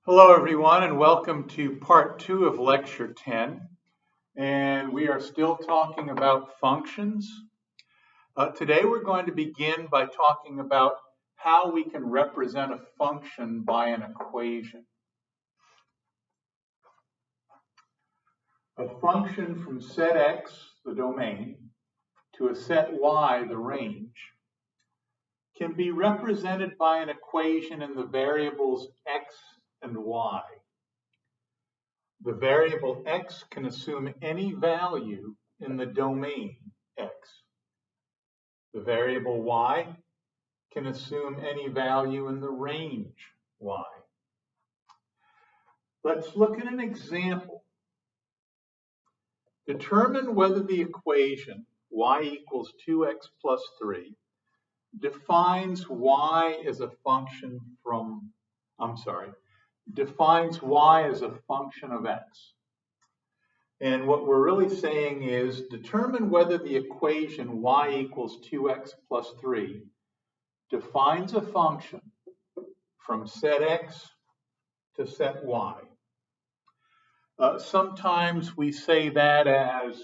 Hello, everyone, and welcome to part 2 of lecture 10. And we are still talking about functions. Today we're going to begin by talking about how we can represent a function by an equation. A function from set x, the domain, to a set y, the range, can be represented by an equation in the variables x and y. The variable x can assume any value in the domain x. The variable y can assume any value in the range y. Let's look at an example. Determine whether the equation y equals 2x plus 3 defines y as a function defines y as a function of x. And what we're really saying is determine whether the equation y equals 2x plus 3 defines a function from set x to set y. Sometimes we say that as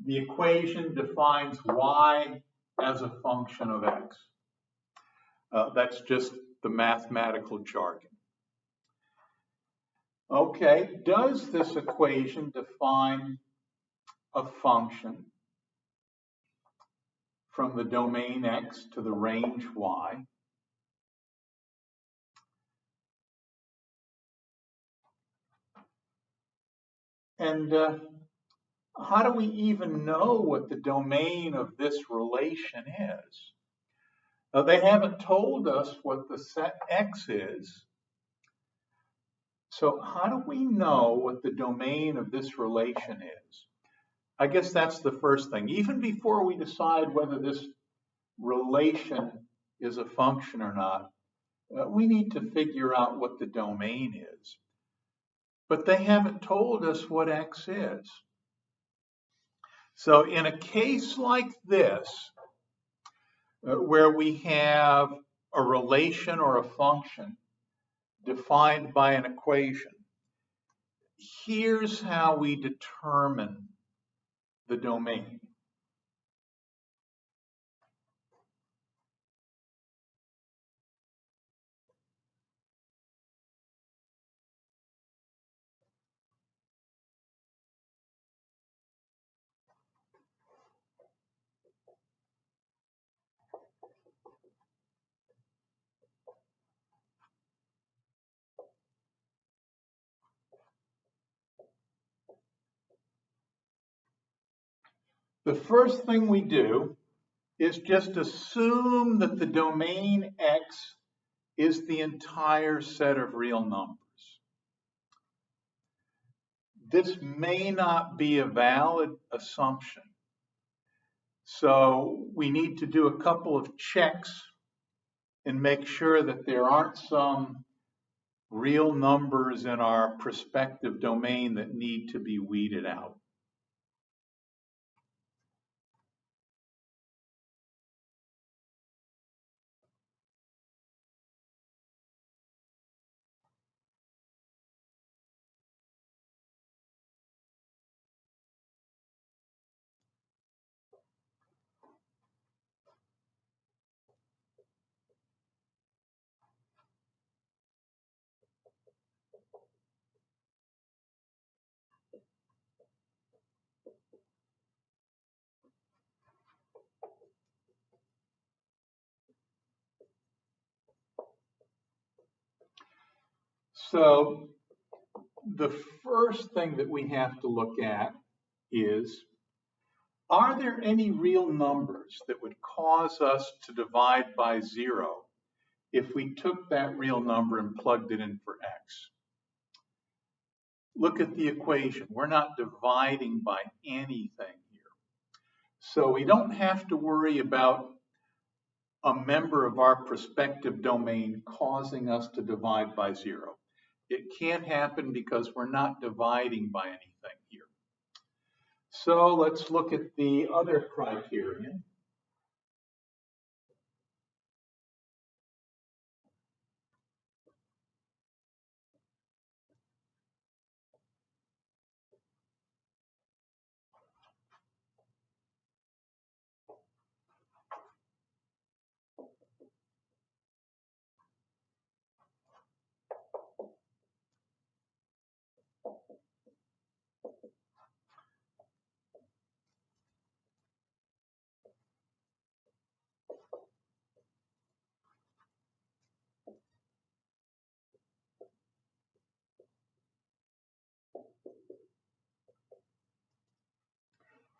the equation defines y as a function of x. That's just the mathematical jargon. Okay, does this equation define a function from the domain x to the range y? And how do we even know what the domain of this relation is? They haven't told us what the set x is. So how do we know what the domain of this relation is? I guess that's the first thing. Even before we decide whether this relation is a function or not, we need to figure out what the domain is. But they haven't told us what x is. So in a case like this, where we have a relation or a function defined by an equation, here's how we determine the domain. The first thing we do is just assume that the domain x is the entire set of real numbers. This may not be a valid assumption. So we need to do a couple of checks and make sure that there aren't some real numbers in our prospective domain that need to be weeded out. So the first thing that we have to look at is, are there any real numbers that would cause us to divide by 0 if we took that real number and plugged it in for x? Look at the equation. We're not dividing by anything here. So we don't have to worry about a member of our prospective domain causing us to divide by 0. It can't happen because we're not dividing by anything here. So let's look at the other criterion.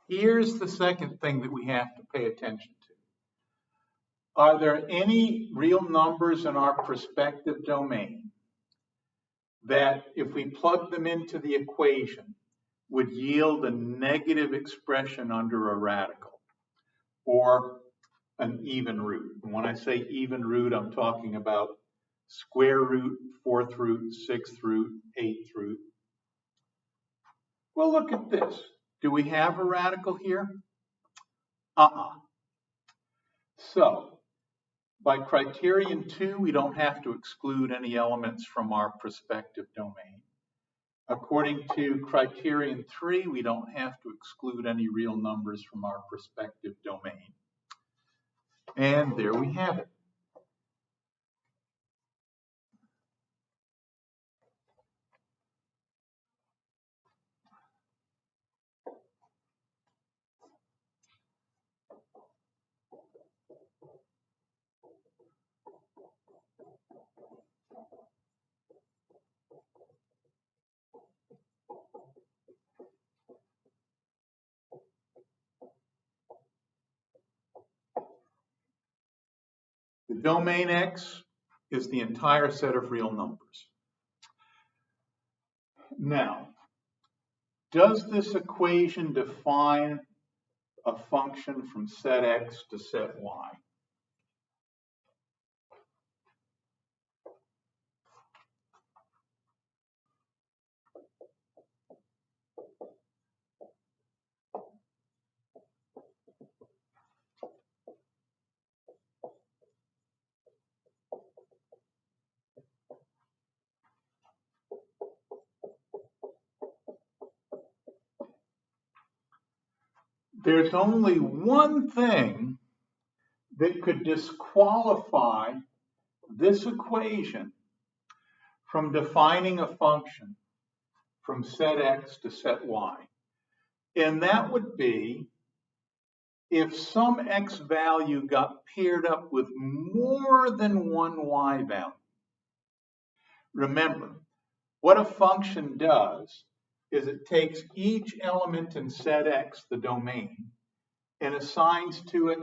Here's the second thing that we have to pay attention to. Are there any real numbers in our prospective domain that, if we plug them into the equation, would yield a negative expression under a radical or an even root? And when I say even root, I'm talking about square root, fourth root, sixth root, eighth root. Well, look at this. Do we have a radical here? So, by criterion 2, we don't have to exclude any elements from our prospective domain. According to criterion 3, we don't have to exclude any real numbers from our prospective domain. And there we have it. The domain X is the entire set of real numbers. Now, does this equation define a function from set X to set Y? There's only one thing that could disqualify this equation from defining a function from set X to set Y. And that would be if some X value got paired up with more than one Y value. Remember, what a function does is it takes each element in set X, the domain, and assigns to it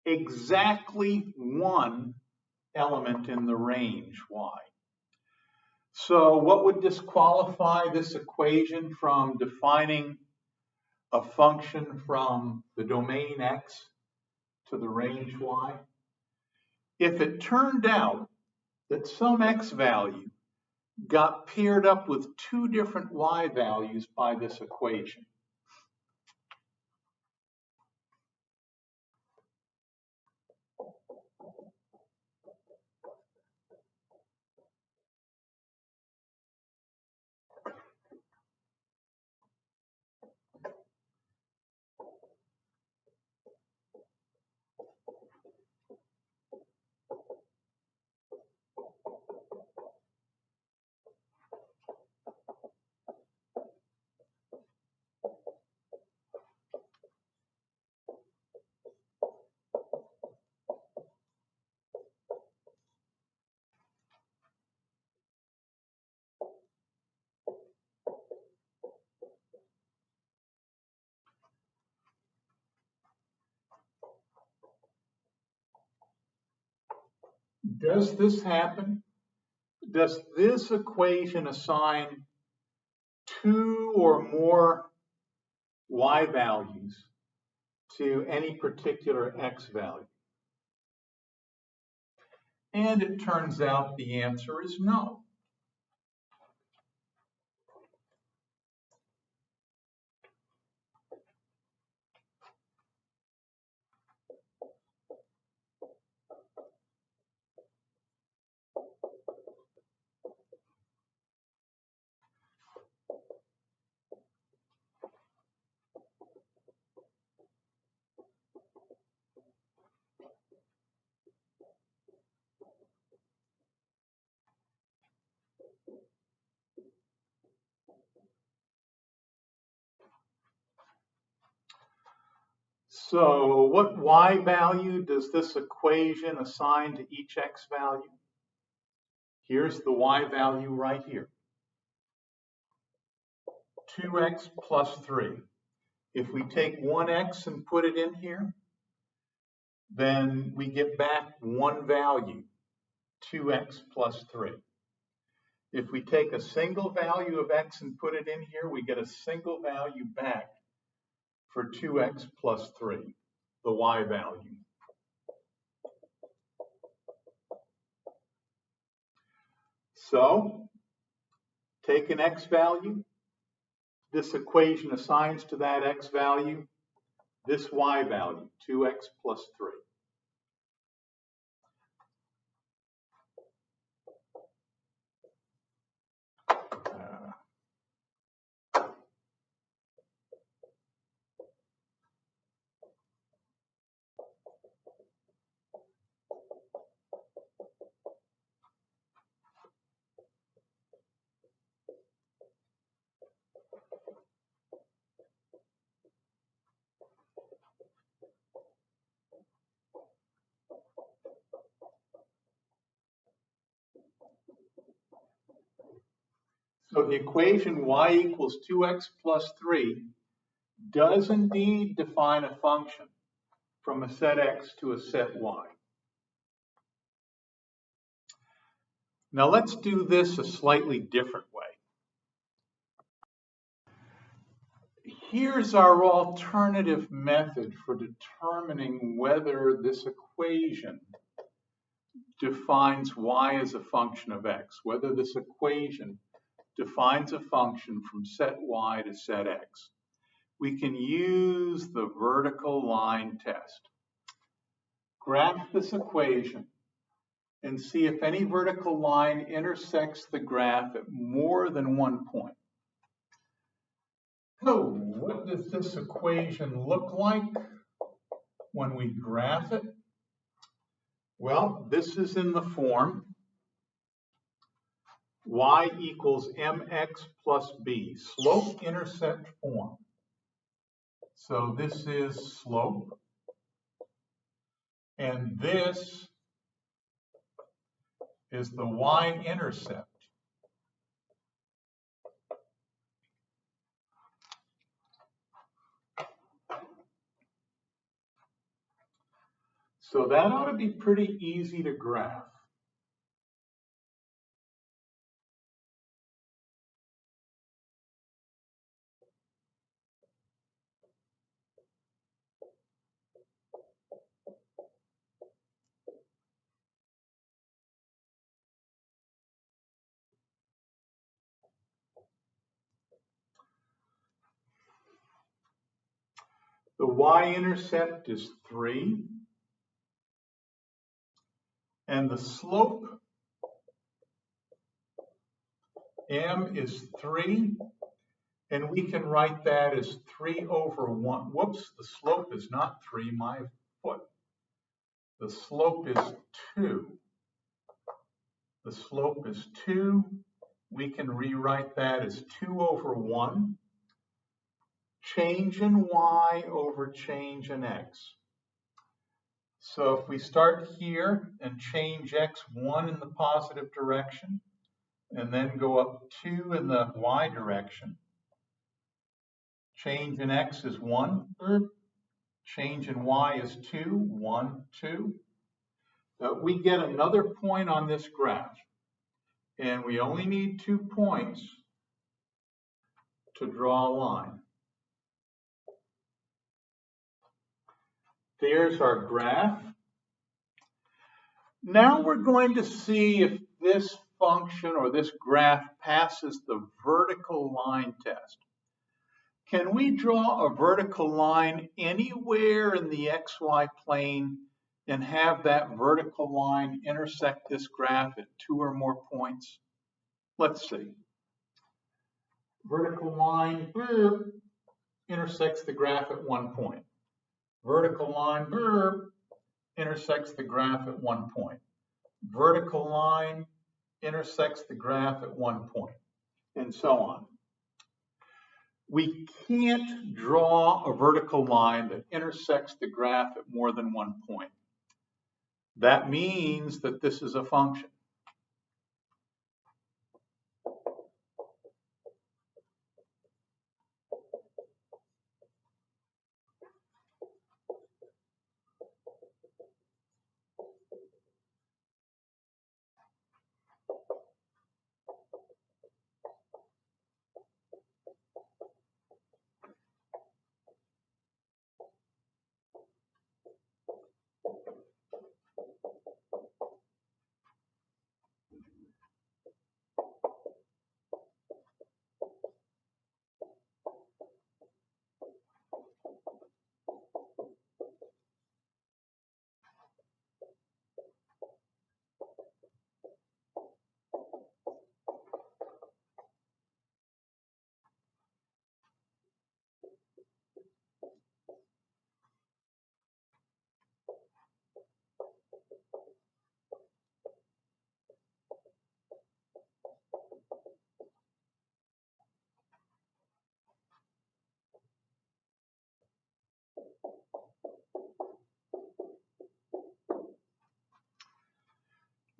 exactly one element in the range Y. So what would disqualify this equation from defining a function from the domain X to the range Y? If it turned out that some X value got paired up with two different Y values by this equation. Does this happen? Does this equation assign two or more Y values to any particular X value? And it turns out the answer is no. So what Y value does this equation assign to each X value? Here's the Y value right here. 2x plus 3. If we take 1x and put it in here, then we get back one value, 2x plus 3. If we take a single value of x and put it in here, we get a single value back for 2x plus 3, the y value. So, take an x value. This equation assigns to that x value this y value, 2x plus 3. So the equation y equals 2x plus 3 does indeed define a function from a set x to a set y. Now let's do this a slightly different way. Here's our alternative method for determining whether this equation defines y as a function of x, whether this equation defines a function from set y to set x. We can use the vertical line test. Graph this equation and see if any vertical line intersects the graph at more than one point. So, what does this equation look like when we graph it? Well, this is in the form y equals mx plus b, slope-intercept form. So this is slope, and this is the y-intercept. So that ought to be pretty easy to graph. The y-intercept is 3, and the slope, m, is 3, and we can write that as 3 over 1. Whoops, the slope is not 3, my foot. The slope is 2. The slope is 2. We can rewrite that as 2 over 1. Change in y over change in x. So if we start here and change x 1 in the positive direction, and then go up 2 in the y direction, change in x is 1, change in y is 2, 1, 2. We get another point on this graph, and we only need 2 points to draw a line. There's our graph. Now we're going to see if this function or this graph passes the vertical line test. Can we draw a vertical line anywhere in the xy plane and have that vertical line intersect this graph at 2 or more points? Let's see. Vertical line intersects the graph at 1 point. Vertical line intersects the graph at 1 point. Vertical line intersects the graph at 1 point, and so on. We can't draw a vertical line that intersects the graph at more than 1 point. That means that this is a function.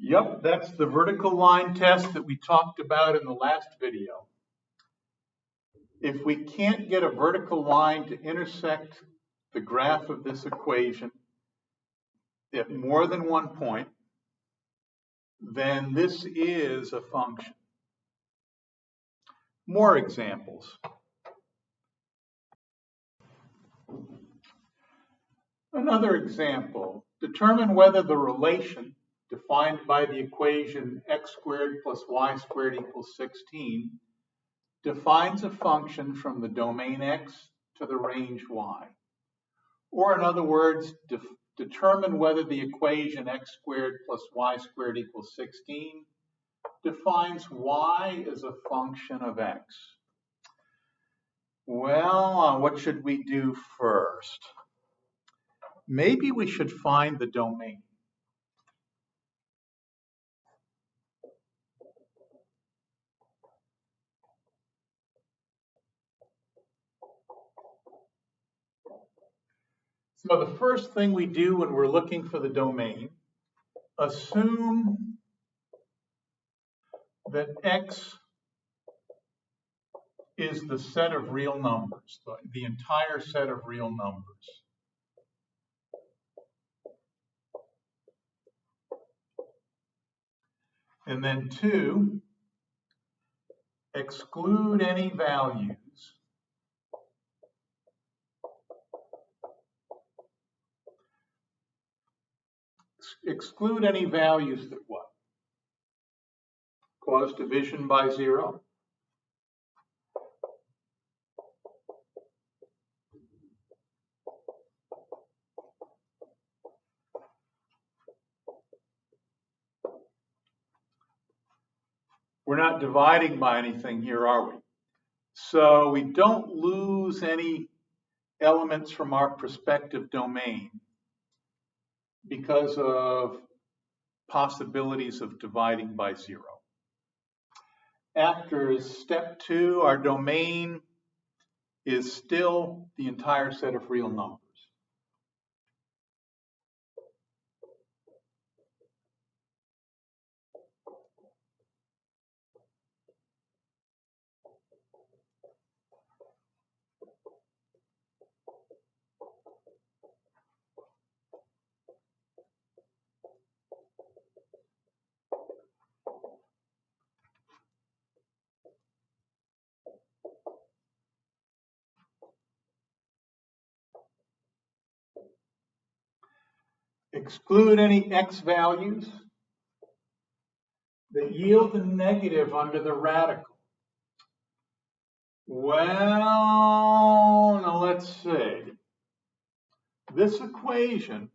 Yep, that's the vertical line test that we talked about in the last video. If we can't get a vertical line to intersect the graph of this equation at more than one point, then this is a function. More examples. Another example, determine whether the relation defined by the equation x squared plus y squared equals 16 defines a function from the domain x to the range y. Or in other words, determine whether the equation x squared plus y squared equals 16 defines y as a function of x. Well, what should we do first? Maybe we should find the domain. So the first thing we do when we're looking for the domain, assume that x is the set of real numbers, the entire set of real numbers. And then 2, exclude any values that what? Cause division by 0. We're not dividing by anything here, are we? So we don't lose any elements from our prospective domain because of possibilities of dividing by 0. After step 2, our domain is still the entire set of real numbers. Exclude any x values that yield a negative under the radical. Well, now let's see. This equation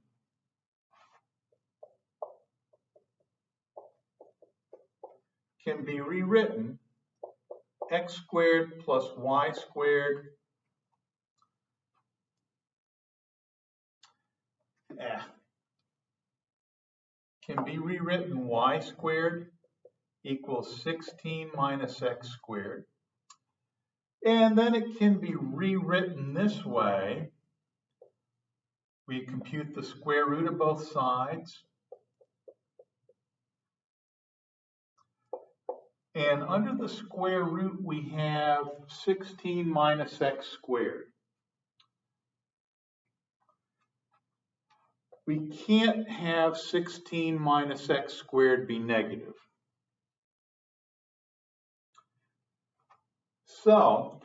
can be rewritten x squared plus y squared can be rewritten y squared equals 16 minus x squared. And then it can be rewritten this way. We compute the square root of both sides. And under the square root, we have 16 minus x squared. We can't have 16 minus x squared be negative. So,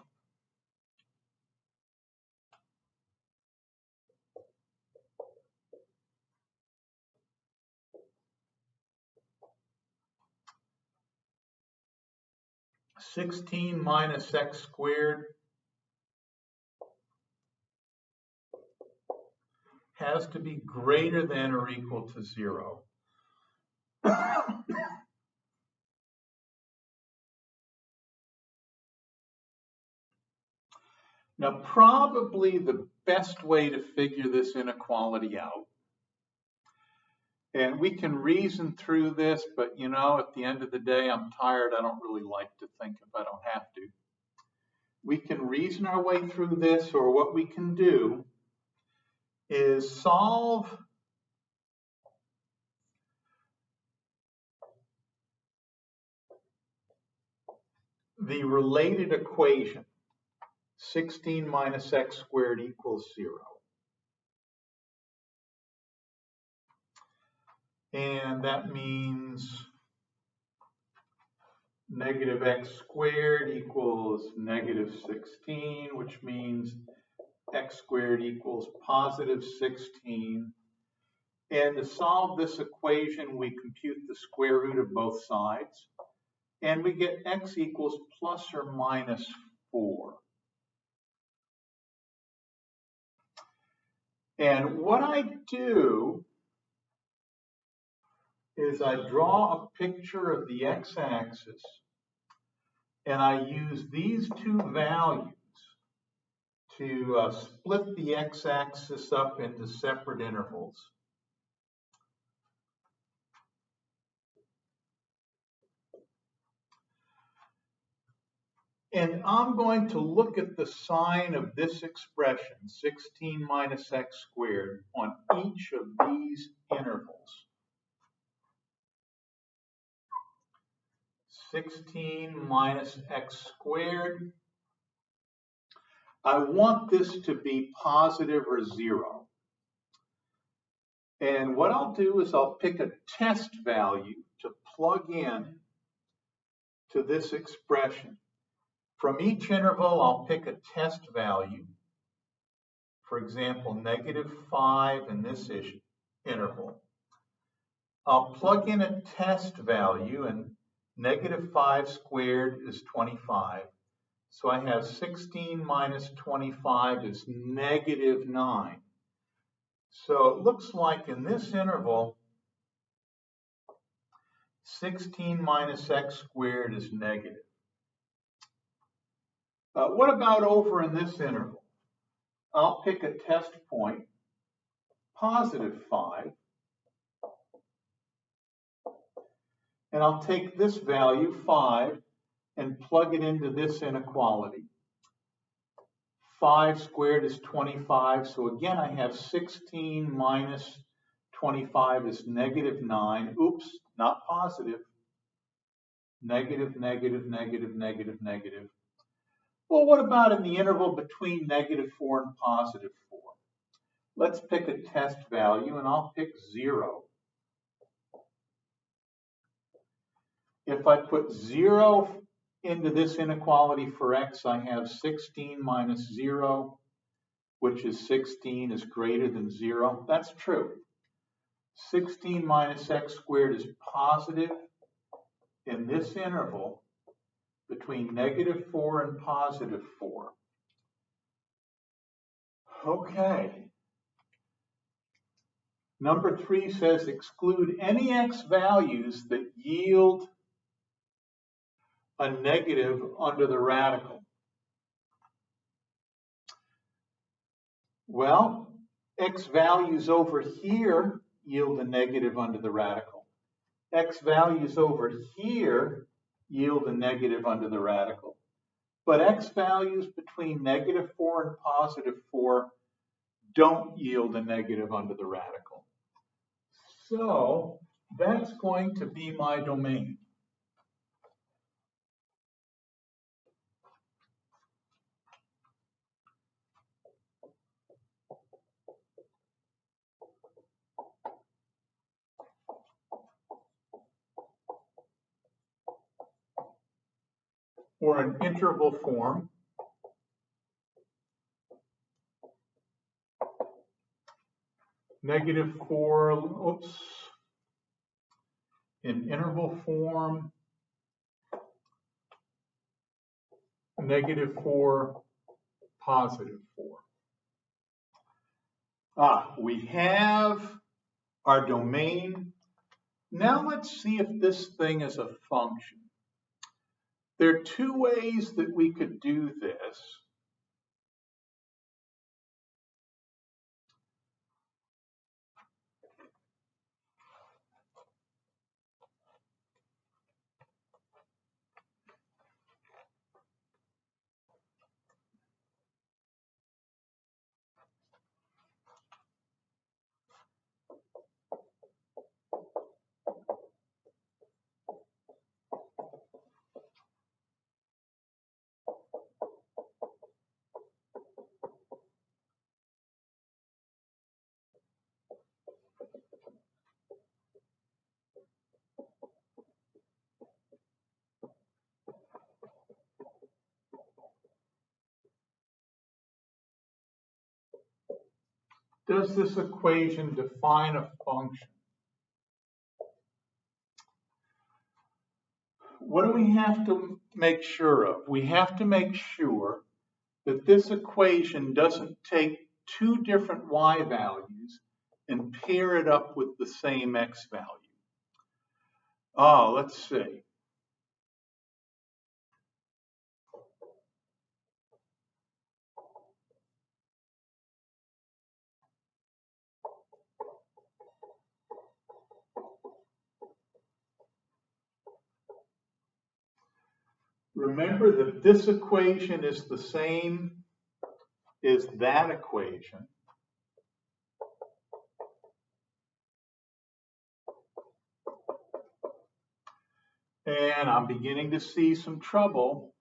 (16 minus x squared) has to be greater than or equal to 0. Now, probably the best way to figure this inequality out, and we can reason through this, but you know, at the end of the day, I'm tired. I don't really like to think if I don't have to. We can reason our way through this, or what we can do is solve the related equation, 16 minus x squared equals 0. And that means negative x squared equals negative 16, which means x squared equals positive 16. And to solve this equation, we compute the square root of both sides. And we get x equals plus or minus 4. And what I do is I draw a picture of the x-axis, and I use these two values to split the x-axis up into separate intervals. And I'm going to look at the sign of this expression, 16 minus x squared, on each of these intervals. 16 minus x squared. I want this to be positive or 0. And what I'll do is I'll pick a test value to plug in to this expression. From each interval, I'll pick a test value. For example, negative 5 in this interval. I'll plug in a test value, and negative 5 squared is 25. So I have 16 minus 25 is negative 9. So it looks like in this interval, 16 minus x squared is negative. What about over in this interval? I'll pick a test point, positive 5. And I'll take this value, 5, and plug it into this inequality. 5 squared is 25, so again I have 16 minus 25 is negative 9. Oops, not positive. Negative, negative, negative, negative, negative. Well, what about in the interval between negative 4 and positive 4? Let's pick a test value, and I'll pick 0. If I put 0 into this inequality for x, I have 16 minus 0, which is 16 is greater than 0. That's true. 16 minus x squared is positive in this interval between negative 4 and positive 4. Okay. Number 3 says exclude any x values that yield a negative under the radical. Well, x values over here yield a negative under the radical. X values over here yield a negative under the radical. But x values between negative 4 and positive 4 don't yield a negative under the radical. So that's going to be my domain. Or an interval form. Negative 4, oops, in interval form, negative 4, positive 4. We have our domain. Now let's see if this thing is a function. There are two ways that we could do this. Does this equation define a function? What do we have to make sure of? We have to make sure that this equation doesn't take two different y values and pair it up with the same x value. Oh, let's see. Remember that this equation is the same as that equation. And I'm beginning to see some trouble.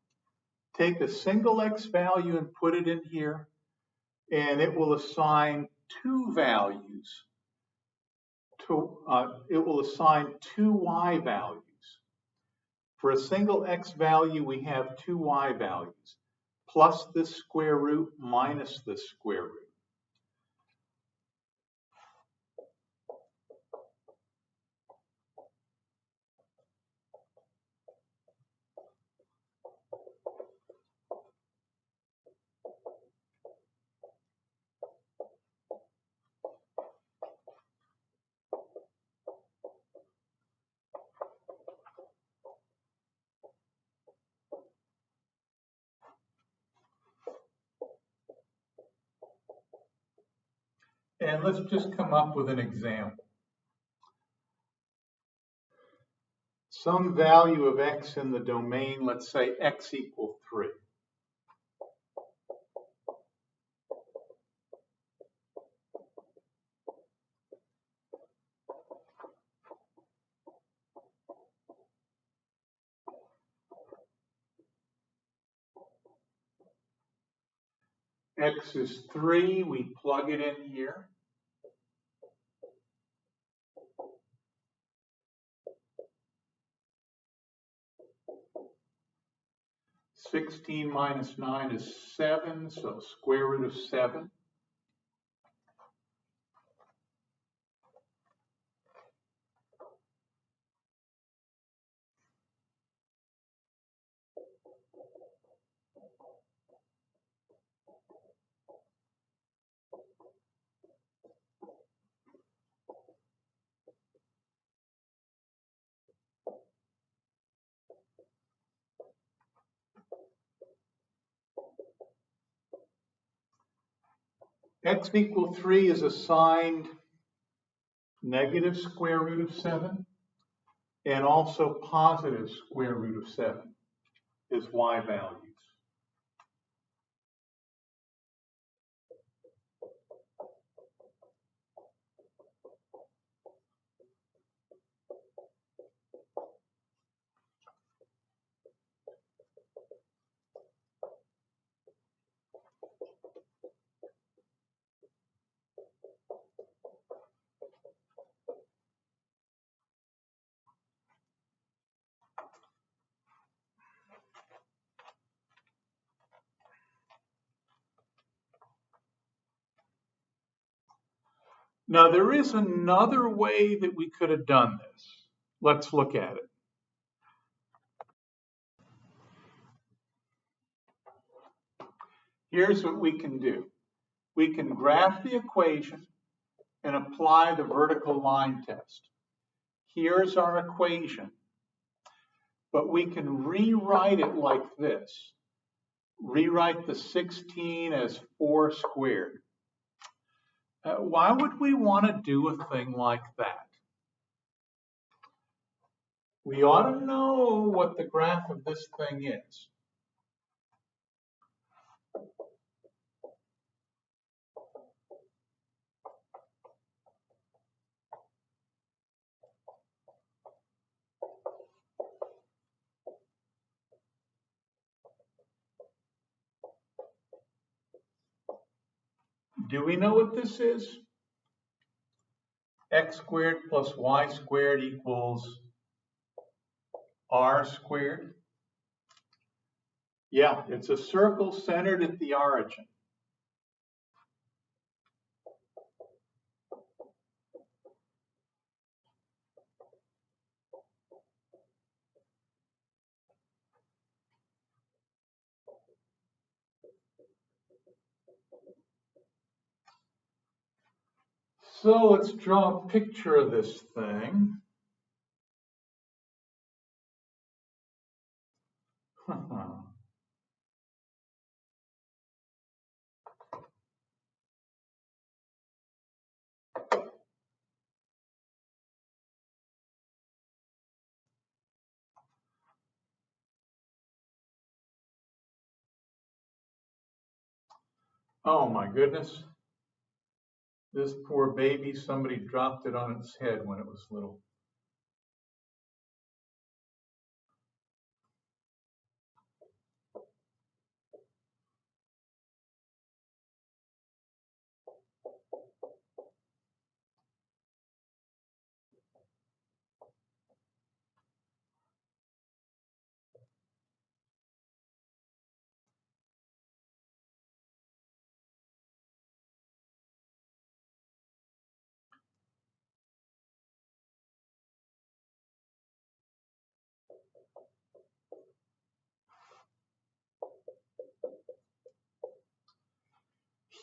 Take a single x value and put it in here, and it will assign two values. It will assign two y values. For a single x value, we have two y values, plus this square root minus this square root. And let's just come up with an example. Some value of x in the domain, let's say x equals 3. X is 3, we plug it in here. (16 minus 9 is 7, so square root of 7. X equal 3 is assigned negative square root of 7 and also positive square root of 7 is y values. Now, there is another way that we could have done this. Let's look at it. Here's what we can do. We can graph the equation and apply the vertical line test. Here's our equation, but we can rewrite it like this. Rewrite the 16 as 4 squared. Why would we want to do a thing like that? We ought to know what the graph of this thing is. Do we know what this is? X squared plus y squared equals r squared. Yeah, it's a circle centered at the origin. So let's draw a picture of this thing. Oh my goodness. This poor baby, somebody dropped it on its head when it was little.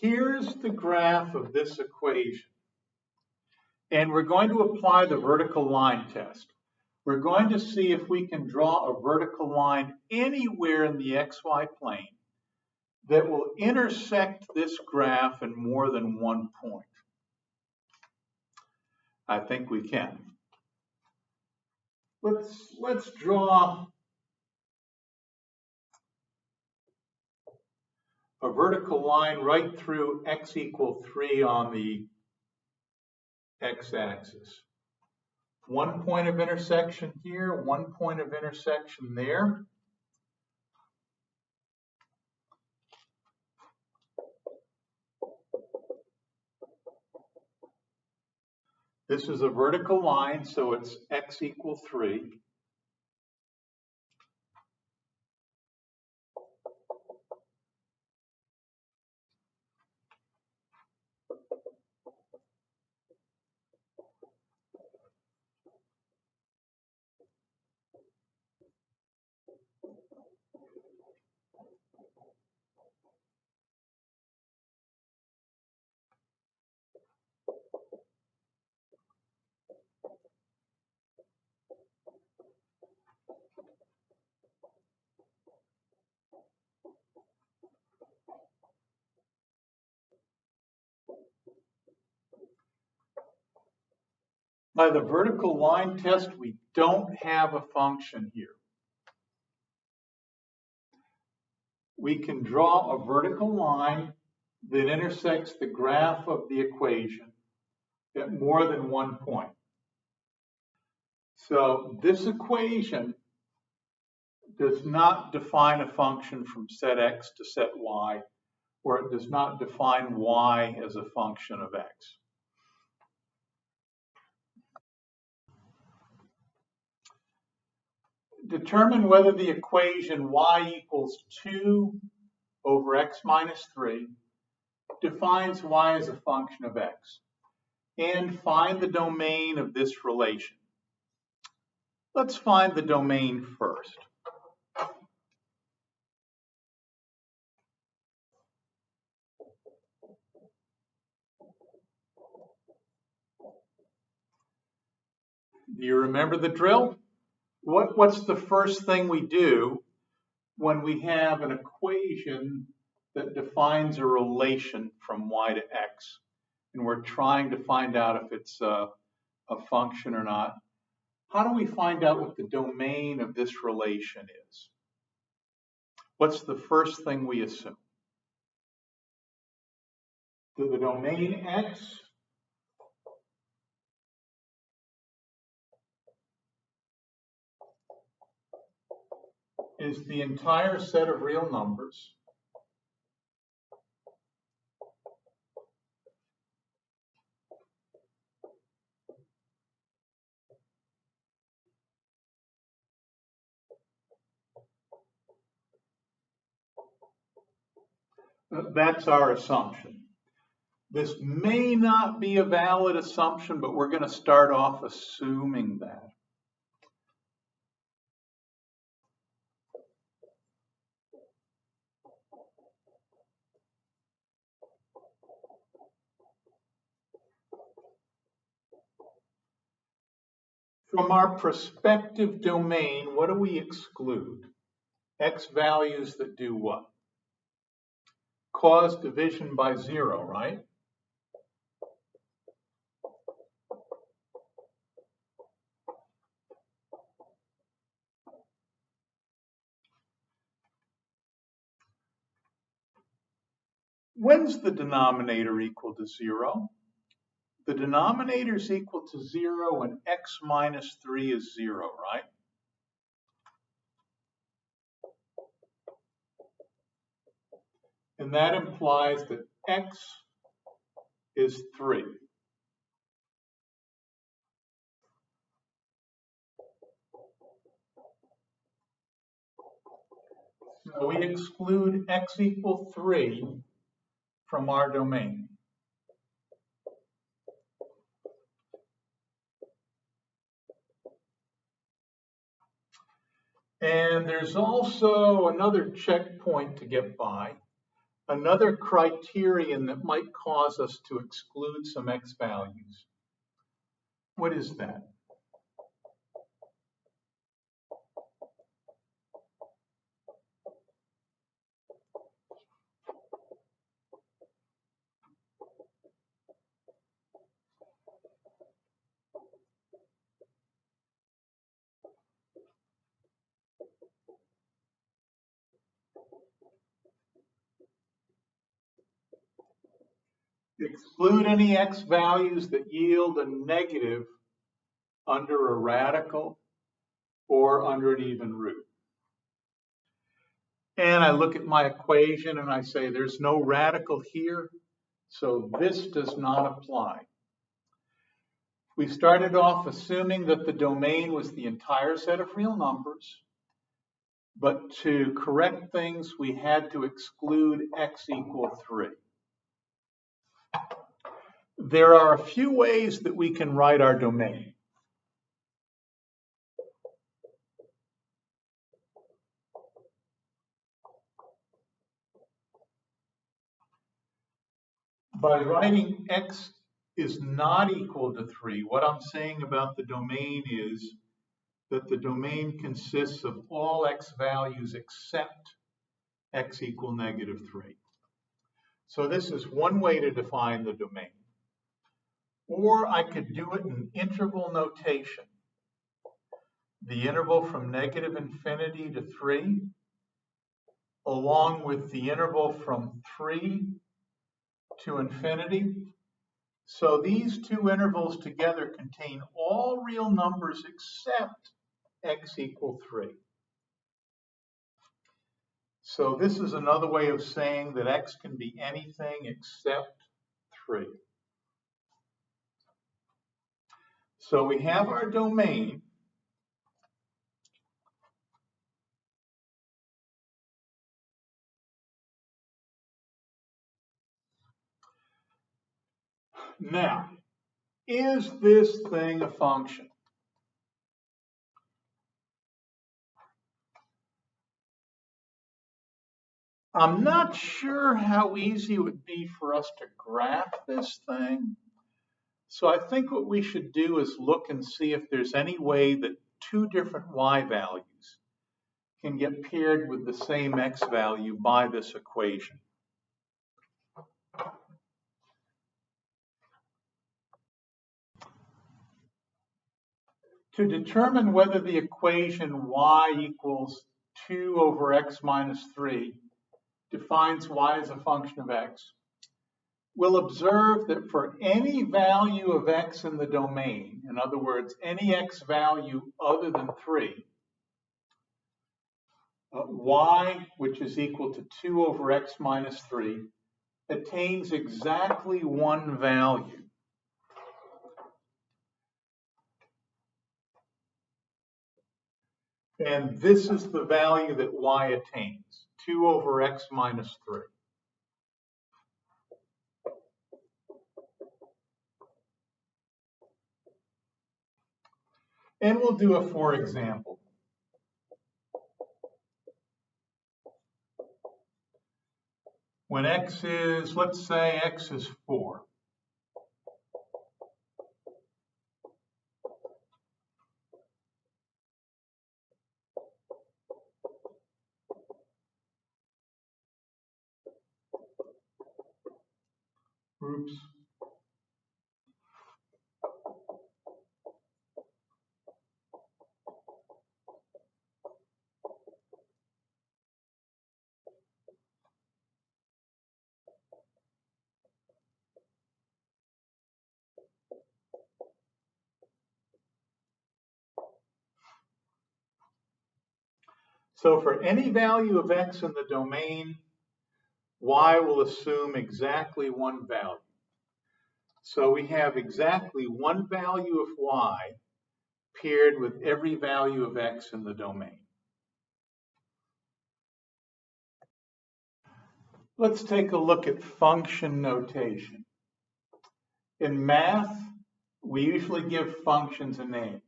Here's the graph of this equation. And we're going to apply the vertical line test. We're going to see if we can draw a vertical line anywhere in the xy plane that will intersect this graph in more than one point. I think we can. Let's draw a vertical line right through x equal 3 on the x-axis. One point of intersection here, one point of intersection there. This is a vertical line, so it's x equal 3. By the vertical line test, we don't have a function here. We can draw a vertical line that intersects the graph of the equation at more than one point. So this equation does not define a function from set x to set y, or it does not define y as a function of x. Determine whether the equation y equals 2 over x minus 3 defines y as a function of x, and find the domain of this relation. Let's find the domain first. Do you remember the drill? What's the first thing we do when we have an equation that defines a relation from y to x, and we're trying to find out if it's a function or not? How do we find out what the domain of this relation is? What's the first thing we assume? The domain x is the entire set of real numbers That's our assumption. This may not be a valid assumption, but we're going to start off assuming that. From our prospective domain, what do we exclude? X values that do what? Cause division by 0, right? When's the denominator equal to 0? The denominator is equal to 0 when x minus 3 is 0, right? And that implies that x is 3. So we exclude x equal 3 from our domain. And there's also another checkpoint to get by, another criterion that might cause us to exclude some x values. What is that? Exclude any x values that yield a negative under a radical or under an even root. And I look at my equation and I say there's no radical here, so this does not apply. We started off assuming that the domain was the entire set of real numbers, but to correct things, we had to exclude x equal 3. There are a few ways that we can write our domain. By writing x is not equal to 3, what I'm saying about the domain is that the domain consists of all x values except x equal negative 3. So this is one way to define the domain. Or I could do it in interval notation. The interval from negative infinity to 3, along with the interval from 3 to infinity. So these two intervals together contain all real numbers except x equal 3. So this is another way of saying that x can be anything except 3. So we have our domain. Now, is this thing a function? I'm not sure how easy it would be for us to graph this thing. So I think what we should do is look and see if there's any way that two different y values can get paired with the same x value by this equation. To determine whether the equation y equals 2 over x minus 3 defines y as a function of x, we'll observe that for any value of x in the domain, in other words, any x value other than 3, y, which is equal to 2 over x minus 3, attains exactly one value. And this is the value that y attains, 2 over x minus 3. And we'll do a for example. When x is, let's say x is 4. groups. So for any value of x in the domain, y will assume exactly one value. So we have exactly one value of y paired with every value of x in the domain. Let's take a look at function notation. In math, we usually give functions a name.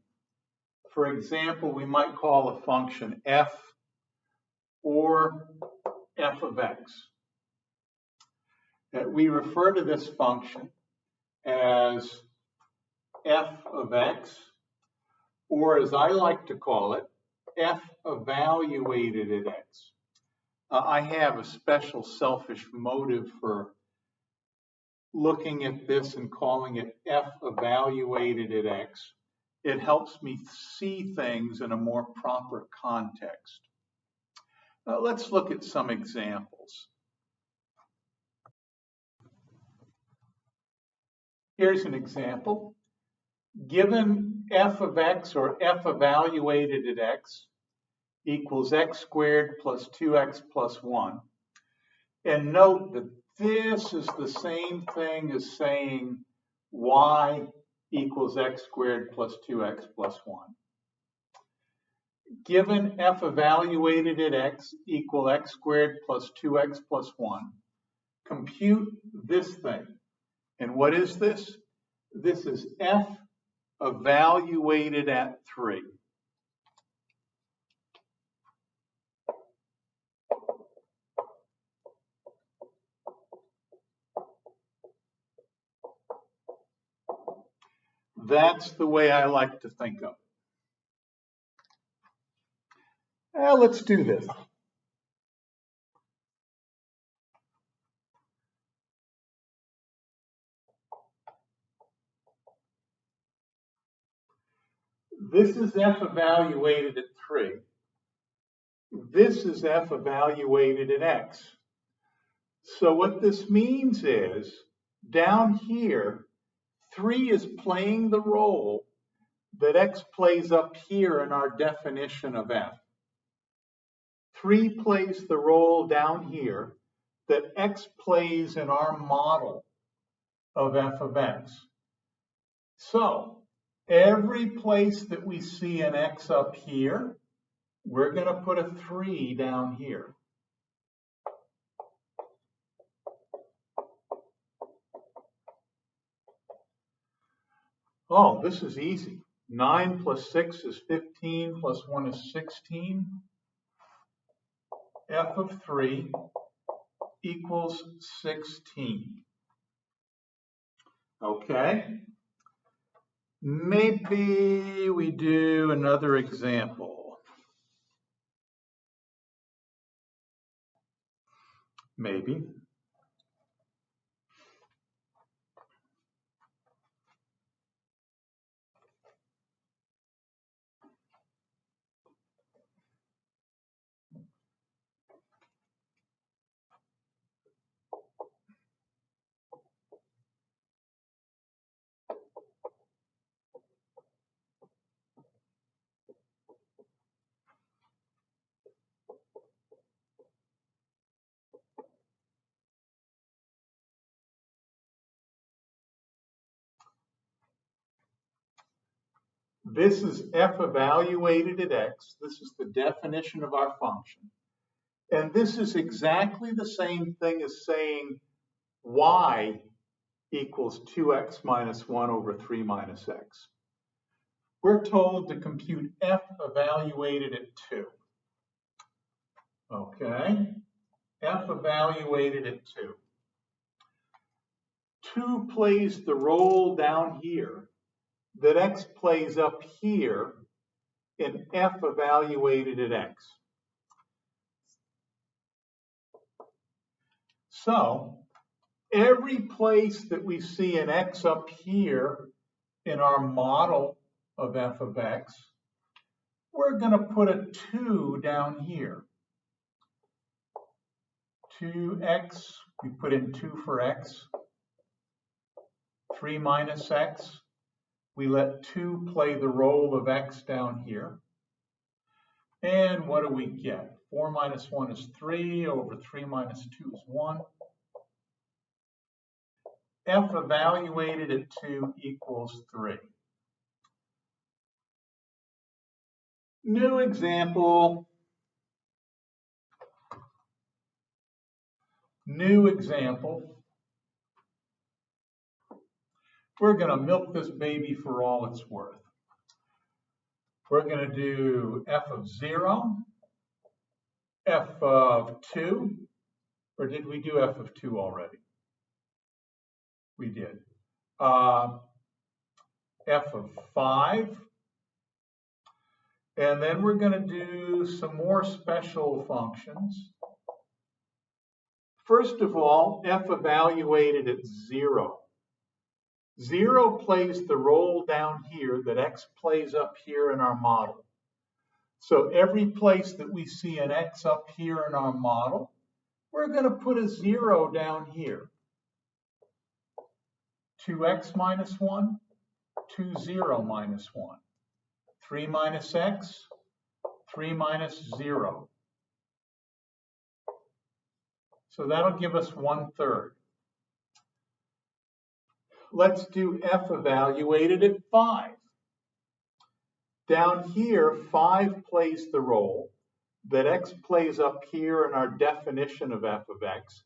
For example, we might call a function f or f of x. We refer to this function as f of x, or as I like to call it, f evaluated at x. I have a special selfish motive for looking at this and calling it f evaluated at x. It helps me see things in a more proper context. Let's look at some examples. Here's an example. Given f of x, or f evaluated at x, equals x squared plus 2x plus 1. And note that this is the same thing as saying y equals x squared plus 2x plus 1. Given f evaluated at x equal x squared plus 2x plus 1, compute this thing. And what is this? This is f evaluated at 3. That's the way I like to think of it. Let's do this. This is f evaluated at 3. This is f evaluated at x. So what this means is, down here, 3 is playing the role that x plays up here in our definition of f. 3 plays the role down here that x plays in our model of f of x. So every place that we see an x up here, we're going to put a 3 down here. Oh, this is easy. 9 plus 6 is 15, plus 1 is 16. F of 3 equals 16. Okay. Maybe we do another example. Maybe. This is f evaluated at x. This is the definition of our function. And this is exactly the same thing as saying y equals 2x minus 1 over 3 minus x. We're told to compute f evaluated at 2. Okay, f evaluated at 2. 2 plays the role down here that x plays up here in f evaluated at x. So every place that we see an x up here in our model of f of x, we're going to put a 2 down here. 2x, we put in 2 for x. 3 minus x, we let 2 play the role of x down here. And what do we get? 4 minus 1 is 3, over 3 minus 2 is 1. F evaluated at 2 equals 3. New example. New example. We're going to milk this baby for all it's worth. We're going to do f of 0, f of 2, or did we do f of 2 already? We did. F of 5. And then we're going to do some more special functions. First of all, f evaluated at 0. 0 plays the role down here that x plays up here in our model. So every place that we see an x up here in our model, we're going to put a 0 down here. 2x minus 1, 2, 0 minus 1. 3 minus x, 3 minus 0. So that'll give us 1/3. Let's do f evaluated at 5. Down here, 5 plays the role that x plays up here in our definition of f of x,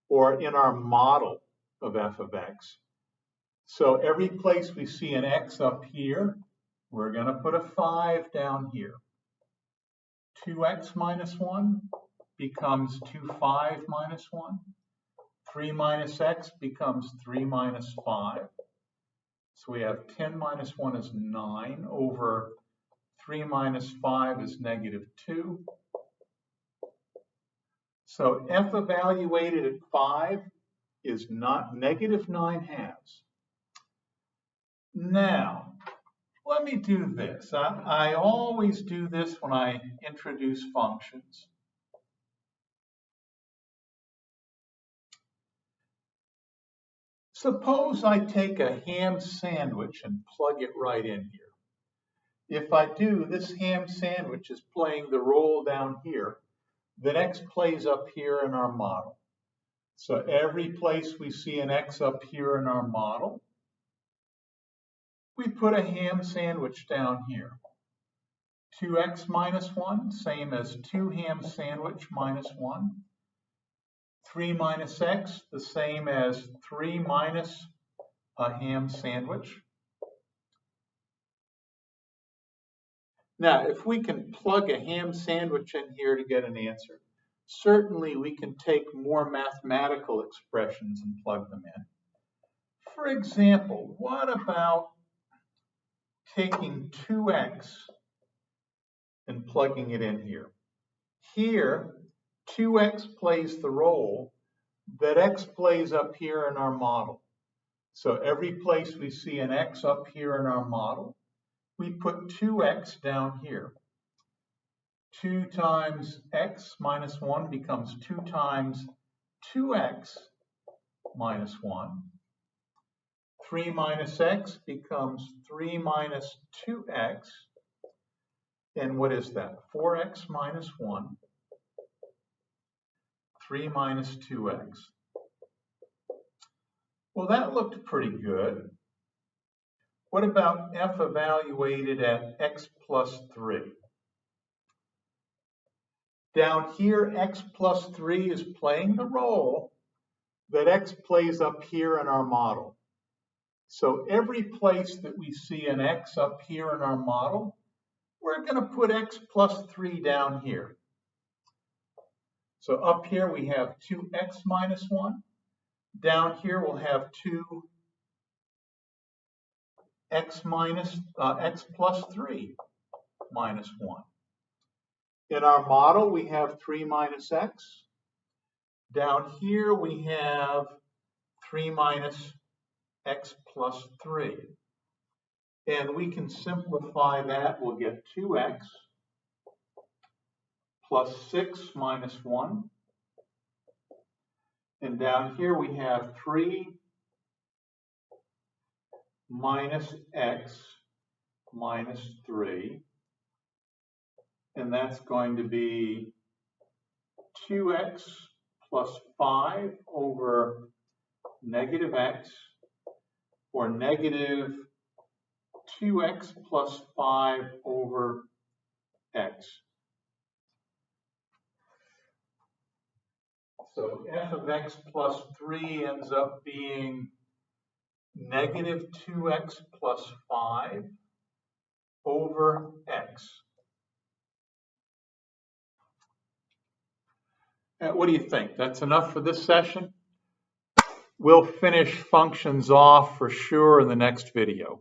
or in our model of f of x. So every place we see an x up here, we're going to put a 5 down here. 2x minus 1 becomes 2, 5 minus 1. 3 minus x becomes 3 minus 5. So we have 10 minus 1 is 9 over 3 minus 5 is negative 2. So f evaluated at 5 is not negative 9/2. Now, let me do this. I always do this when I introduce functions. Suppose I take a ham sandwich and plug it right in here. If I do, this ham sandwich is playing the role down here that x plays up here in our model. So every place we see an x up here in our model, we put a ham sandwich down here. 2x minus 1, same as 2 ham sandwich minus 1. 3 minus x, the same as 3 minus a ham sandwich. Now, if we can plug a ham sandwich in here to get an answer, certainly we can take more mathematical expressions and plug them in. For example, what about taking 2x and plugging it in here? Here, 2x plays the role that x plays up here in our model. So every place we see an x up here in our model, we put 2x down here. 2 times x minus 1 becomes 2 times 2x minus 1. 3 minus x becomes 3 minus 2x. And what is that? 4x minus 1. 3 minus 2x. Well, that looked pretty good. What about f evaluated at x plus 3? Down here, x plus 3 is playing the role that x plays up here in our model. So every place that we see an x up here in our model, we're going to put x plus 3 down here. So up here we have 2x minus 1. Down here we'll have 2x plus 3 minus 1. In our model we have 3 minus x. Down here we have 3 minus x plus 3. And we can simplify that. We'll get 2x plus 6 minus 1. And down here we have 3 minus x minus 3. And that's going to be 2x plus 5 over negative x, or negative 2x plus 5 over x. So f of x plus 3 ends up being negative 2x plus 5 over x. What do you think? That's enough for this session? We'll finish functions off for sure in the next video.